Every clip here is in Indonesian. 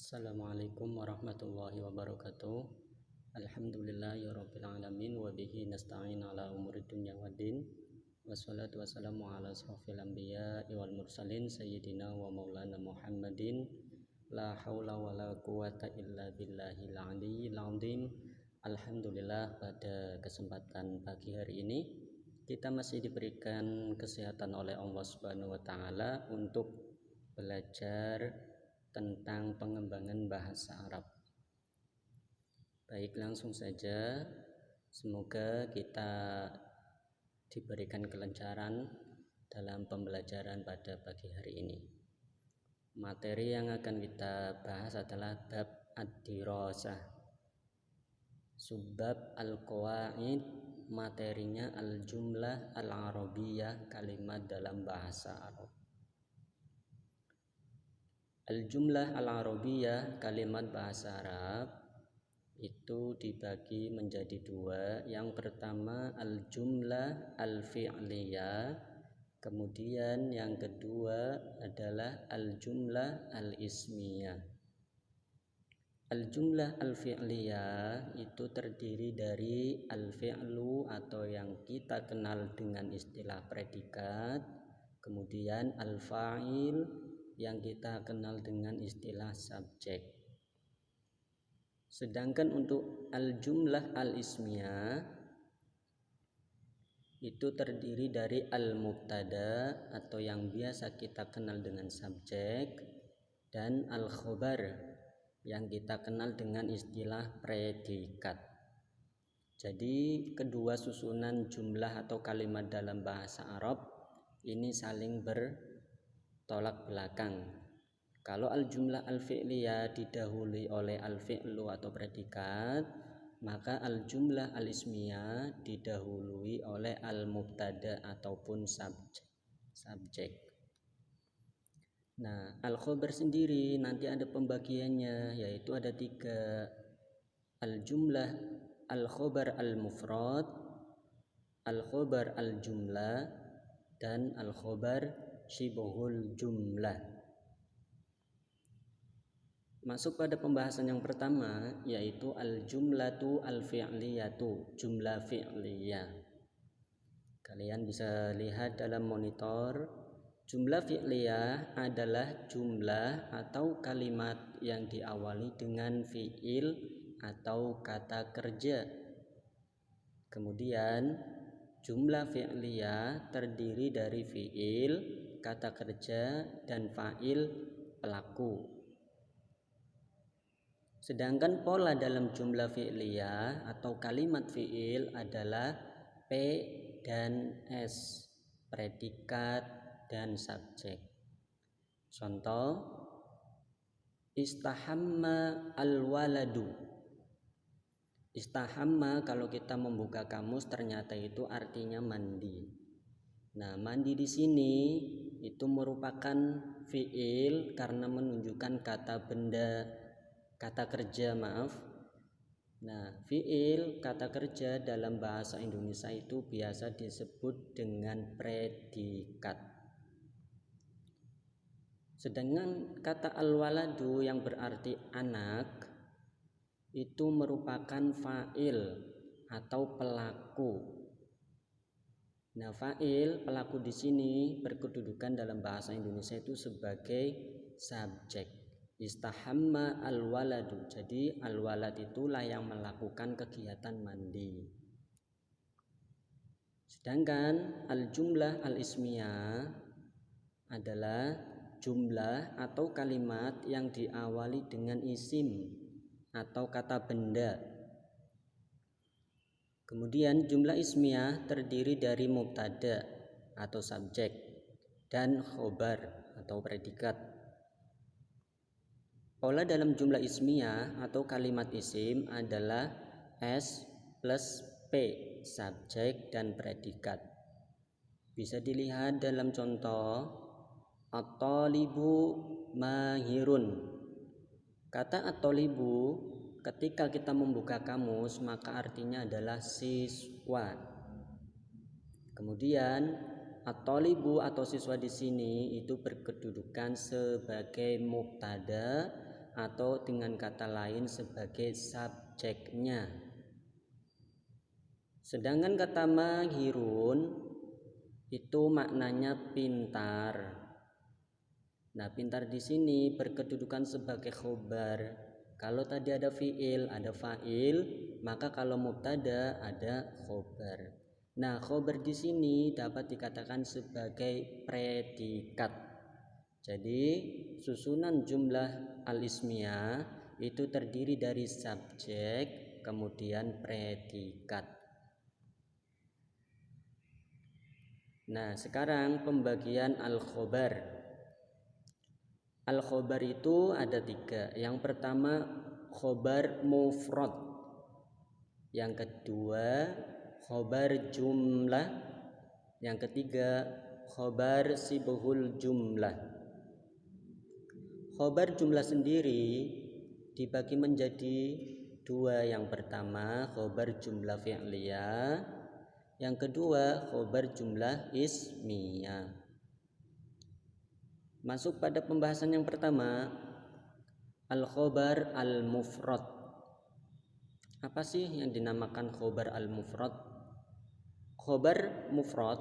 Assalamualaikum warahmatullahi wabarakatuh. Alhamdulillahirabbil alamin wa bihi nasta'in ala umuri dunya waddin. Wassalatu wassalamu ala asrofil anbiya'i wal mursalin sayyidina wa maulana Muhammadin. La haula wala quwata illa billahil aliyyil azim. Alhamdulillah, pada kesempatan pagi hari ini kita masih diberikan kesehatan oleh Allah Subhanahu wa taala untuk belajar tentang pengembangan bahasa Arab. Baik, langsung saja. Semoga kita diberikan kelancaran dalam pembelajaran pada pagi hari ini. Materi yang akan kita bahas adalah bab ad-dirasah. Subbab al-qawaid, materinya al-jumlah al-arabiyah, kalimat dalam bahasa Arab. Al-jumlah al-arabiyah, kalimat bahasa Arab, itu dibagi menjadi dua. Yang pertama al-jumlah al-fi'liyah, kemudian yang kedua adalah al-jumlah al-ismiyah. Al-jumlah al-fi'liyah itu terdiri dari al-fi'lu atau yang kita kenal dengan istilah predikat, kemudian al-fa'il yang kita kenal dengan istilah subjek. Sedangkan untuk al-jumlah al-ismiyah itu terdiri dari al-mubtada atau yang biasa kita kenal dengan subjek, dan al-khobar yang kita kenal dengan istilah predikat. Jadi kedua susunan jumlah atau kalimat dalam bahasa Arab ini saling bertolak belakang. Kalau al-jumlah al-fi'liyah didahului oleh al-fi'lu atau predikat, maka al-jumlah al-ismiyah didahului oleh al-mubtada ataupun subjek. Nah, al-khobar sendiri nanti ada pembagiannya, yaitu ada 3. Al-jumlah al-khobar al-mufrad, al-khobar al-jumlah, dan al-khobar syibhul jumlah. Masuk pada pembahasan yang pertama, yaitu al-jumlatu al-fi'liyatu, jumlah fi'liyah. Kalian bisa lihat dalam monitor, jumlah fi'liyah adalah jumlah atau kalimat yang diawali dengan fi'il atau kata kerja. Kemudian jumlah fi'liyah terdiri dari fi'il, kata kerja, dan fa'il pelaku. Sedangkan pola dalam jumlah fi'liyah atau kalimat fi'il adalah P dan S, predikat dan subjek. Contoh, istahamma al-waladu. Istahamma kalau kita membuka kamus ternyata itu artinya mandi. Nah, mandi di sini itu merupakan fi'il karena menunjukkan kata kerja. Nah, fi'il kata kerja dalam bahasa Indonesia itu biasa disebut dengan predikat. Sedangkan kata al-waladu yang berarti anak itu merupakan fa'il atau pelaku. Nah, fa'il pelaku di sini berkedudukan dalam bahasa Indonesia itu sebagai subjek. Istahamma al-waladu. Jadi al-walad itulah yang melakukan kegiatan mandi. Sedangkan al-jumlah al-ismiyah adalah jumlah atau kalimat yang diawali dengan isim atau kata benda. Kemudian jumlah ismiyah terdiri dari mubtada atau subjek dan khobar atau predikat. Pola dalam jumlah ismiyah atau kalimat isim adalah S plus P, subjek dan predikat. Bisa dilihat dalam contoh, at-talibu mahirun. Kata at-talibu ketika kita membuka kamus maka artinya adalah siswa. Kemudian at-talibu atau siswa di sini itu berkedudukan sebagai mubtada atau dengan kata lain sebagai subjeknya. Sedangkan kata mahirun itu maknanya pintar. Nah, pintar di sini berkedudukan sebagai khobar. Kalau tadi ada fiil, ada fa'il, maka kalau mubtada ada khobar. Nah, khobar di sini dapat dikatakan sebagai predikat. Jadi, susunan jumlah al-ismiyah itu terdiri dari subjek, kemudian predikat. Nah, sekarang pembagian al-khobar. Al-khobar itu ada 3. Yang pertama khobar mufrad. Yang kedua khobar jumlah. Yang ketiga khobar sibhul jumlah. Khobar jumlah sendiri dibagi menjadi 2. Yang pertama khobar jumlah fi'liyah. Yang kedua khobar jumlah ismiyah. Masuk pada pembahasan yang pertama, al-khobar al-mufrad. Apa sih yang dinamakan khobar al-mufrad? Khobar mufrad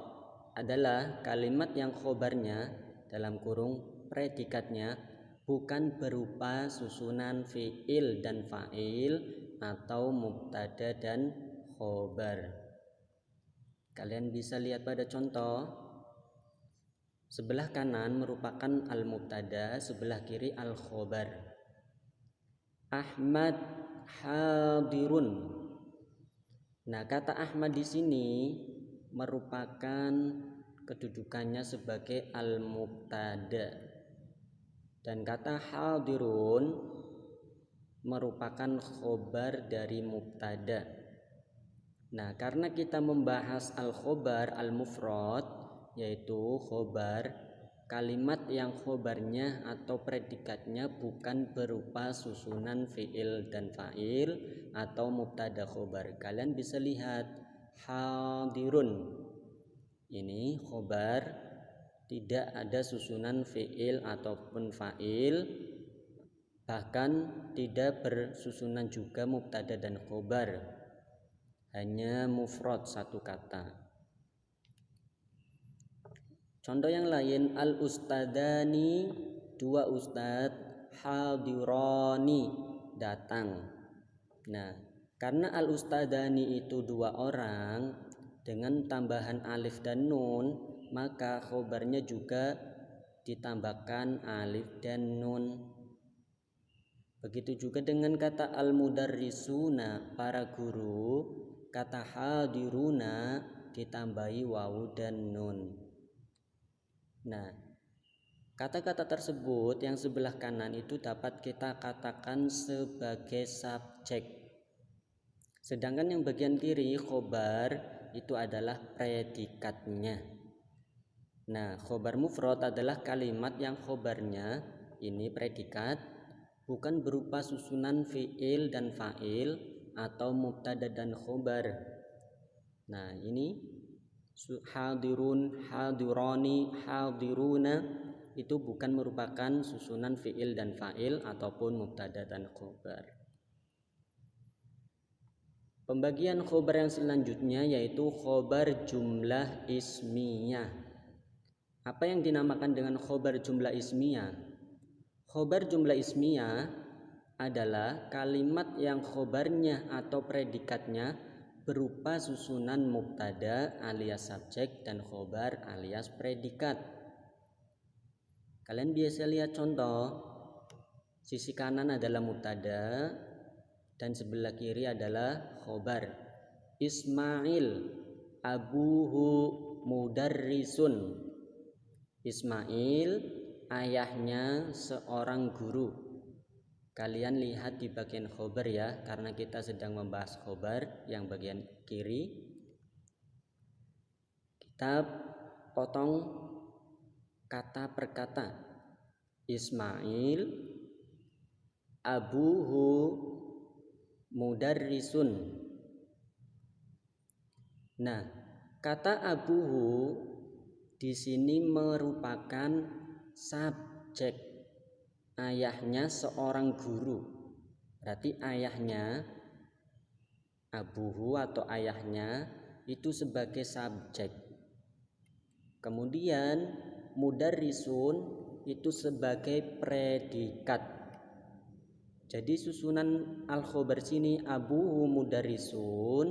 adalah kalimat yang khobarnya dalam kurung predikatnya bukan berupa susunan fi'il dan fa'il atau mubtada dan khobar. Kalian bisa lihat pada contoh. Sebelah kanan merupakan al-mubtada, sebelah kiri al-khobar. Ahmad hadirun. Nah, kata Ahmad di sini merupakan kedudukannya sebagai al-mubtada. Dan kata hadirun merupakan khobar dari mubtada. Nah, karena kita membahas al-khobar al-mufrad, yaitu khobar kalimat yang khobarnya atau predikatnya bukan berupa susunan fi'il dan fa'il atau mubtada khobar. Kalian bisa lihat hadirun, ini khobar, tidak ada susunan fi'il ataupun fa'il, bahkan tidak bersusunan juga mubtada dan khobar, hanya mufrad satu kata. Contoh yang lain, al-ustadani, 2 ustad, hadirani, datang. Nah, karena al-ustadani itu 2 orang dengan tambahan alif dan nun, maka khobarnya juga ditambahkan alif dan nun. Begitu juga dengan kata al-mudarrisuna, para guru, kata hadiruna ditambahi wawu dan nun. Nah, kata-kata tersebut yang sebelah kanan itu dapat kita katakan sebagai subjek. Sedangkan yang bagian kiri khobar itu adalah predikatnya. Nah, khobar mufrad adalah kalimat yang khobarnya ini predikat bukan berupa susunan fi'il dan fa'il atau mubtada dan khobar. Nah, ini hadirun, hadirani, hadiruna itu bukan merupakan susunan fi'il dan fa'il ataupun mubtada dan khobar. Pembagian khobar yang selanjutnya yaitu khobar jumlah ismiyah. Apa yang dinamakan dengan khobar jumlah ismiyah? Khobar jumlah ismiyah adalah kalimat yang khobarnya atau predikatnya berupa susunan mubtada alias subjek dan khobar alias predikat. Kalian biasa lihat contoh, sisi kanan adalah mubtada dan sebelah kiri adalah khobar. Ismail abuhu mudarrisun. Ismail ayahnya seorang guru. Kalian lihat di bagian khobar ya, karena kita sedang membahas khobar yang bagian kiri. Kita potong kata per kata. Ismail abuhu mudarrisun. Nah, kata abuhu di sini merupakan subjek ayahnya seorang guru. Berarti ayahnya, abuhu atau ayahnya itu sebagai subjek. Kemudian mudarrisun itu sebagai predikat. Jadi susunan al-khobar sini abuhu mudarrisun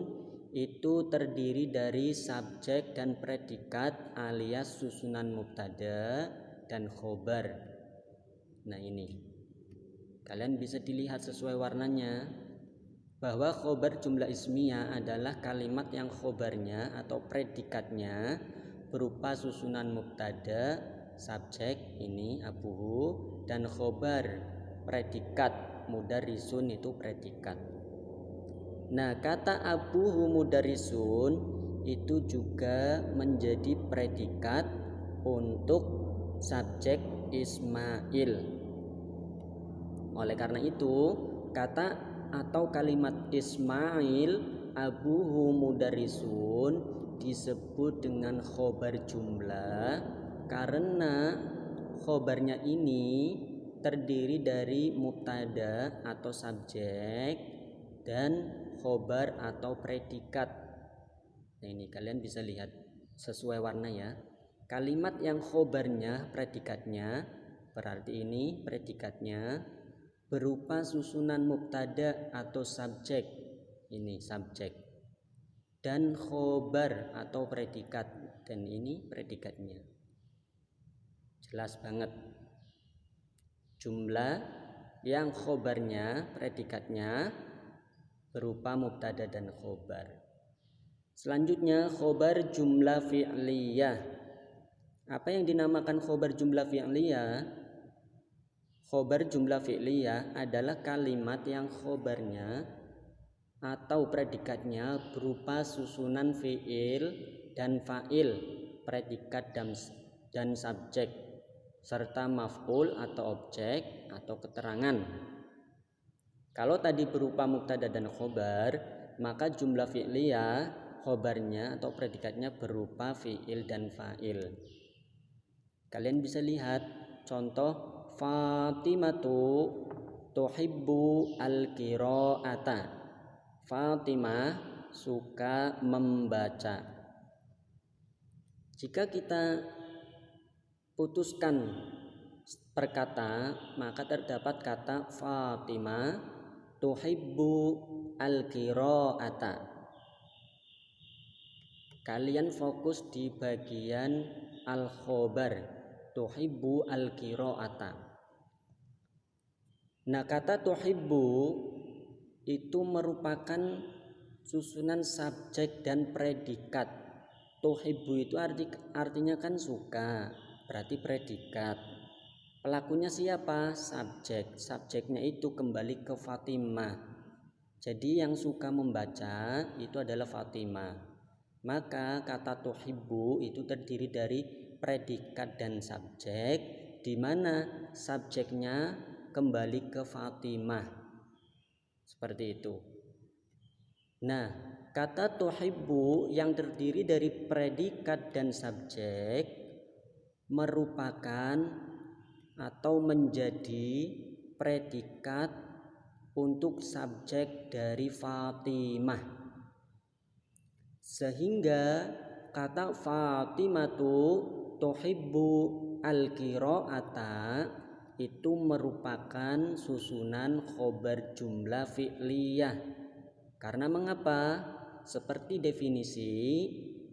itu terdiri dari subjek dan predikat alias susunan mubtada dan khobar. Nah ini kalian bisa dilihat sesuai warnanya bahwa khobar jumlah ismiyah adalah kalimat yang khobarnya atau predikatnya berupa susunan mubtada subjek ini abuhu dan khobar predikat mudarrisun itu predikat. Nah, kata abuhu mudarrisun itu juga menjadi predikat untuk subjek Ismail. Oleh karena itu, kata atau kalimat Ismail abuhu mudarrisun disebut dengan khobar jumlah karena khobarnya ini terdiri dari mubtada atau subjek dan khobar atau predikat. Nah ini kalian bisa lihat sesuai warna ya. Kalimat yang khobarnya predikatnya berarti ini predikatnya berupa susunan mubtada atau subjek. Ini subjek. Dan khobar atau predikat dan ini predikatnya. Jelas banget. Jumlah yang khobarnya predikatnya berupa mubtada dan khobar. Selanjutnya khobar jumlah fi'liyah. Apa yang dinamakan khobar jumlah fi'liyah? Khobar jumlah fi'liyah adalah kalimat yang khobarnya atau predikatnya berupa susunan fi'il dan fa'il, predikat dan subjek, serta maf'ul atau objek atau keterangan. Kalau tadi berupa mubtada dan khobar, maka jumlah fi'liyah khobarnya atau predikatnya berupa fi'il dan fa'il. Kalian bisa lihat contoh Fatimatu tuhibbu al-qira'ata. Fatimah suka membaca. Jika kita putuskan perkata, maka terdapat kata Fatimah tuhibbu al-qira'ata. Kalian fokus di bagian al-khobar tuhibbu al-qira'ata. Nah, kata tuhibbu itu merupakan susunan subjek dan predikat. Tuhibbu itu artinya kan suka, berarti predikat. Pelakunya siapa? Subjek. Subjeknya itu kembali ke Fatimah. Jadi yang suka membaca itu adalah Fatimah. Maka kata tuhibbu itu terdiri dari predikat dan subjek, di mana subjeknya kembali ke Fatimah. Seperti itu. Nah, kata tuhibbu yang terdiri dari predikat dan subjek merupakan atau menjadi predikat untuk subjek dari Fatimah. Sehingga kata Fatimatu tuhibbu al-qira'ata itu merupakan susunan khobar jumlah fi'liyah. Karena mengapa? Seperti definisi,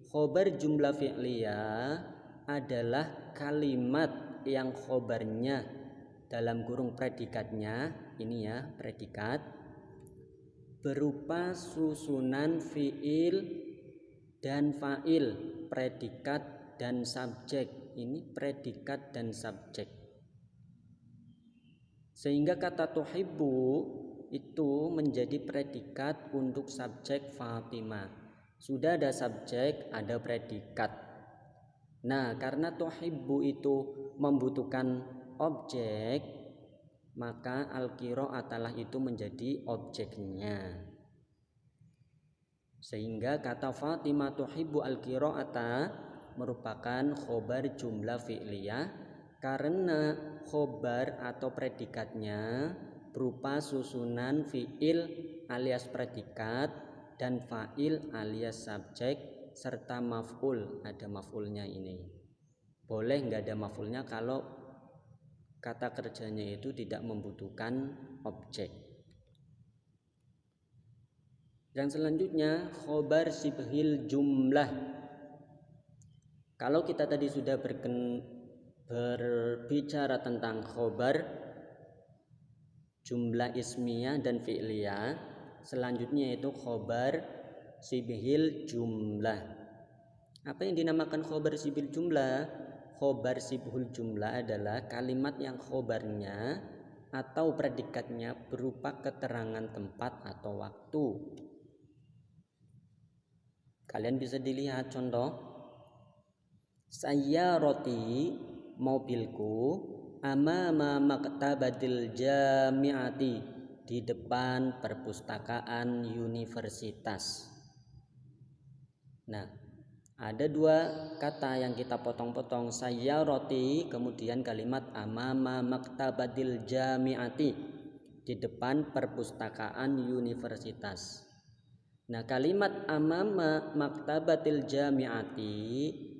khobar jumlah fi'liyah adalah kalimat yang khobarnya dalam kurung predikatnya, ini ya predikat, berupa susunan fi'il dan fa'il, predikat dan subjek. Ini predikat dan subjek. Sehingga kata tuhibbu itu menjadi predikat untuk subjek Fatimah. Sudah ada subjek, ada predikat. Nah, karena tuhibbu itu membutuhkan objek, maka al-qira'atalah itu menjadi objeknya. Sehingga kata Fatimah tuhibbu al-qira'ata merupakan khobar jumlah fi'liyah Karena khobar atau predikatnya berupa susunan fiil alias predikat dan fa'il alias subjek serta maf'ul. Ada maf'ulnya ini. Boleh nggak ada maf'ulnya kalau kata kerjanya itu tidak membutuhkan objek. Yang selanjutnya khobar sibhil jumlah. Kalau kita tadi sudah berbicara tentang khobar jumlah ismiyah dan fi'liyah, selanjutnya itu khobar sibhil jumlah. Apa yang dinamakan khobar sibhil jumlah? Khobar sibhul jumlah adalah kalimat yang khobarnya atau predikatnya berupa keterangan tempat atau waktu. Kalian bisa dilihat contoh, sayyarati mobilku amama maktabatil jami'ati, di depan perpustakaan universitas. Nah, ada dua kata yang kita potong-potong, sayyarati kemudian kalimat amama maktabatil jami'ati, di depan perpustakaan universitas. Nah, kalimat amama maktabatil jami'ati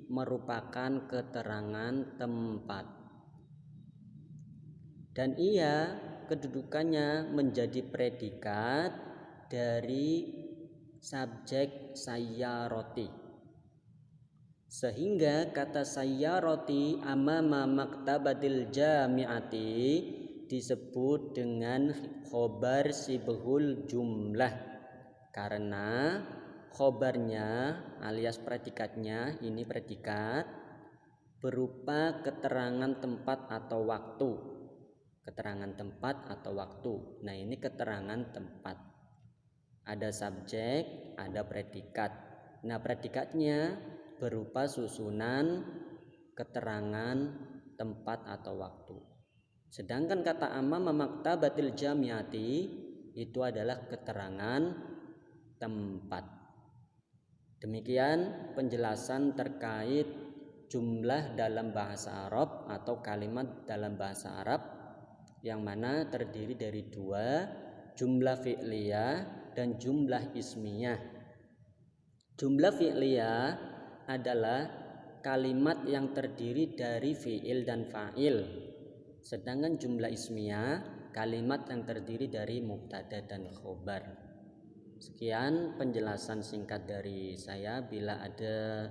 merupakan keterangan tempat. Dan ia kedudukannya menjadi predikat dari subjek sayyarati. Sehingga kata sayyarati amama maktabatil jami'ati disebut dengan khobar sibhul jumlah. Karena khobarnya alias predikatnya, ini predikat berupa keterangan tempat atau waktu. Keterangan tempat atau waktu. Nah, ini keterangan tempat. Ada subjek, ada predikat. Nah, predikatnya berupa susunan keterangan tempat atau waktu. Sedangkan kata amama maktabatil jami'ati itu adalah keterangan tempat. Demikian penjelasan terkait jumlah dalam bahasa Arab atau kalimat dalam bahasa Arab, yang mana terdiri dari dua, jumlah fi'liyah dan jumlah ismiyah. Jumlah fi'liyah adalah kalimat yang terdiri dari fi'il dan fa'il. Sedangkan jumlah ismiyah kalimat yang terdiri dari mubtada dan khobar. Sekian penjelasan singkat dari saya. Bila ada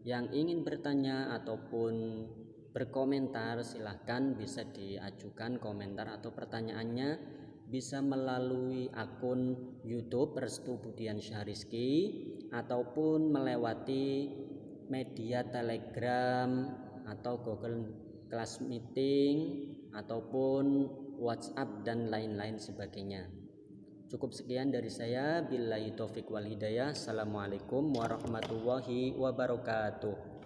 yang ingin bertanya ataupun berkomentar, silahkan bisa diajukan komentar atau pertanyaannya bisa melalui akun YouTube Restu Budiansyah Rizky ataupun melewati media Telegram atau Google Class Meeting ataupun WhatsApp dan lain-lain sebagainya. Cukup sekian dari saya. Billahi taufik wal hidayah. Assalamualaikum warahmatullahi wabarakatuh.